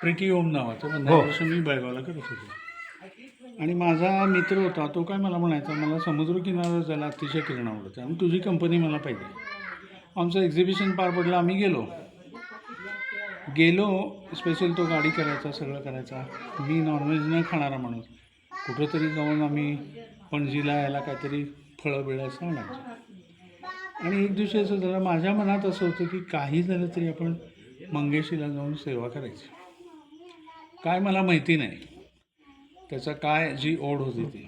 प्रीती ओम नावाचं 15 वर्ष मी बेळगावला करत होतो. आणि माझा मित्र होता, तो काय मला म्हणायचा, मला समुद्रकिनाऱ्यावर जायला अतिशय किरण आवडतं आणि तुझी कंपनी मला पाहिजे. आमचं एक्झिबिशन पार पडलं, आम्ही गेलो स्पेशल तो गाडी करायचा, सगळं करायचा. मी नॉनव्हेज न खाणारा माणूस. कुठंतरी जाऊन आम्ही पणजीला यायला काहीतरी फळं बिळं असं म्हणायचं. आणि एक दिवशी असं झालं, माझ्या मनात असं होतं की काही झालं तरी आपण मंगेशीला जाऊन सेवा करायची. काय मला माहिती नाही त्याचा काय जी ओढ होती ती.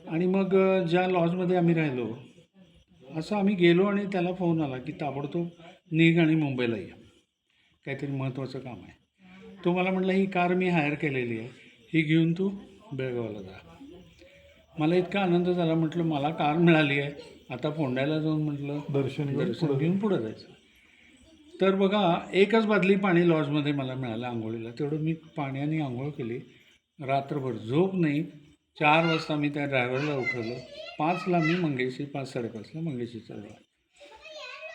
आणि मग ज्या लॉजमध्ये आम्ही राहिलो, असं आम्ही गेलो आणि त्याला फोन आला की ताबडतोब निघ आणि मुंबईला ये, काहीतरी महत्त्वाचं काम आहे. तो मला म्हटला, ही कार मी हायर केलेली आहे, ही घेऊन तू बेळगावला जा. मला इतका आनंद झाला. म्हटलं मला कार मिळाली आहे, आता फोंड्याला जाऊन म्हटलं दर्शन घेऊन पुढं जायचं. तर बघा, एकच बादली पाणी लॉजमध्ये मला मिळालं आंघोळीला. तेवढं मी पाण्याने आंघोळ केली. रात्रभर झोप नाही. 4 वाजता मी त्या ड्रायव्हरला उठवलं. 5ला मी मंगेशी, 5-5:30ला मंगेशीच्या जवळ.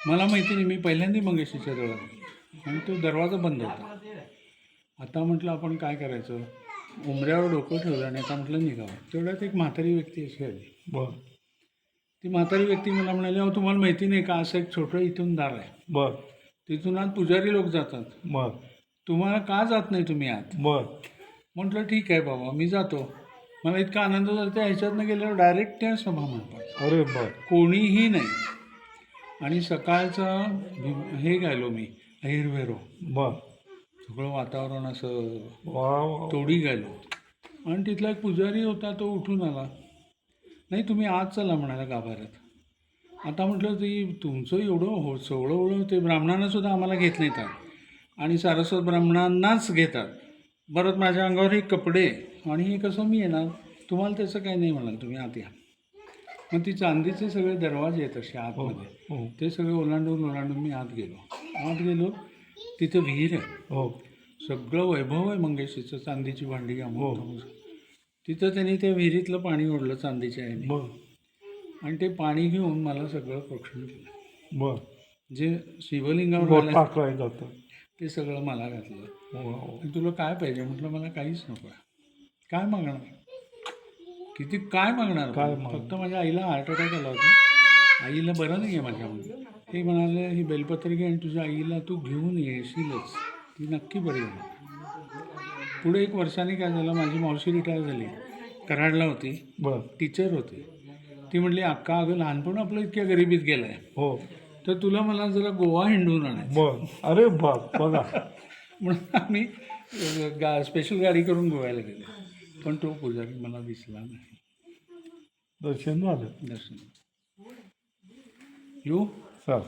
मला माहिती नाही, मी पहिल्यांदा मंगेशीच्या जवळ आणि तो दरवाजा बंद होता. आता म्हटलं आपण काय करायचं, उंबऱ्यावर डोकं ठेवलं आणि आता म्हटलं निघावं. तेवढ्यात एक म्हातारी व्यक्ती अशी आली. ती म्हातारी व्यक्ती मला म्हणाली, अहो तुम्हाला माहिती नाही का, असं एक छोटं इथून दार आहे, तिथून आत पुजारी लोक जातात, तुम्हाला का जात नाही तुम्ही आत? म्हटलं ठीक आहे बाबा, मी जातो. मला इतका आनंद झाला, त्या ह्याच्यातनं गेल्यावर डायरेक्ट त्या सभा मंडपात. अरे कोणीही नाही. आणि सकाळचं हे गायलो मी, अहिरवेरो. सगळं वातावरण असं तोडी गायलो. आणि तिथला एक पुजारी होता, तो उठून आला. नाही तुम्ही आज चला म्हणाला गाभाऱ्यात. आता म्हटलं ती तुमचं एवढं सोवळं ते ब्राह्मणांना सुद्धा आम्हाला घेत नाहीत आणि सारस्वत ब्राह्मणांनाच घेतात. परत माझ्या अंगावर हे कपडे आणि हे कसं मी येणार, तुम्हाला त्याचं काही नाही म्हणाल, तुम्ही आत या. मग ती चांदीचे सगळे दरवाजे आहेत असे आतमध्ये, ते सगळे ओलांडून मी आत गेलो. तिथं विहीर आहे, सगळं वैभव आहे मंगेशीचं, चांदीची भांडी तिथं त्यांनी त्या विहिरीतलं पाणी ओढलं चांदीच्या ह्याने आणि ते पाणी घेऊन मला सगळं प्रोक्षण केलं. जे शिवलिंगावर घालायचं ते सगळं मला घातलं. तुला काय पाहिजे म्हटलं, मला काहीच नको आहे. काय मागणार, किती काय मागणार, फक्त माझ्या आईला हार्ट अटॅक आला होता, आईला बरं नाही आहे माझ्यामध्ये. ते म्हणाले ही बेलपत्र घे आणि तुझ्या आईला तू घेऊन येशीलच, ती नक्की बरी होणार. पुढे 1 वर्षाने काय झालं, माझी मावशी रिटायर झाली, कराडला होती, टीचर होती. ती म्हटली, अक्का अगं लहानपण आपलं इतक्या गरिबीत गेलं आहे, तर तुला मला जरा गोवा हिंडून आणायचं. अरे बघा. म्हणून आम्ही स्पेशल गाडी करून गोव्याला गेलो. पण तो पुजारी मला दिसला नाही. दर्शन झालं. येऊ सर.